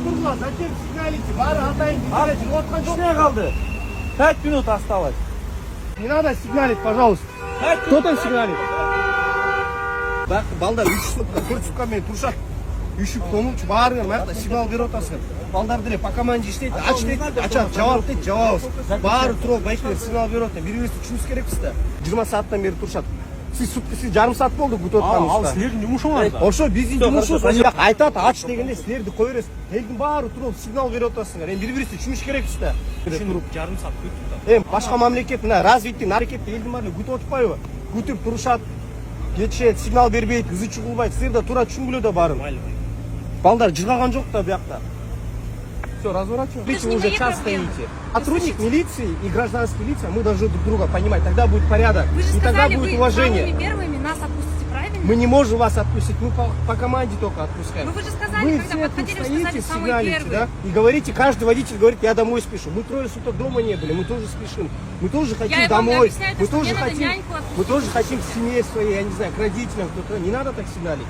Турла, зачем сигналите? Бары атайын. Что қалды? 5 минут осталось. Не надо сигналить, пожалуйста. Кто там сигналит? Балдар 3 сутка, 4 сутка мен туршат. Үйшіп томылчы барыңар, маяқта сигнал беріп отасыңар. Балдар деле по команде иштейт, ач дейт, ачат, жауап дейт, жауабыз. Бары туруп байкелер сигнал беріп отыр. Бири-бирибизди түшүнүбүз керекпиз да. 20 сааттан бери туршат. Сиз сутка, жарым саат болду күтүп Ал атканыңызда. силердин жумушуңар да. Ошо биздин жумушубуз. Айтат, ач дегенде силерди кое бересиз. Элдин баары туруп сигнал беріп отасыңар. Эми бири-бирибизди түшүнүш керекпиз да. Жарым саат күттүк да. Эми башка мамлекет мына развиттин аракети элдин баарын күтүп отпайбы? Күтүп турушат. Кетишет, сигнал бербейт, ызычы кылбайт. Силер да туура түшүнгүлө да баарын. Балдар жыргаган жок да буякта. Все, разворачивайтесь. Вы уже час стоите. Сотрудник милиции и гражданской лица, мы должны друг друга понимать. Тогда будет порядок. Вы же и тогда сказали, будет вы уважение. самыми первыми нас отпустите, правильно? Мы не можем вас отпустить, мы по команде только отпускаем. Ну вы же сказали, Вы когда все тут подходили, вы стоите, сказали самые сигналите, первые. да? И говорите, каждый водитель говорит, я домой спешу. Мы 3 суток дома не были, мы тоже спешим. Мы тоже хотим вам не домой. объясняю, Мы что тоже мне надо хотим, няньку отпустить. мы тоже хотим к семье своей, я не знаю, к родителям кто-то. Не надо так сигналить.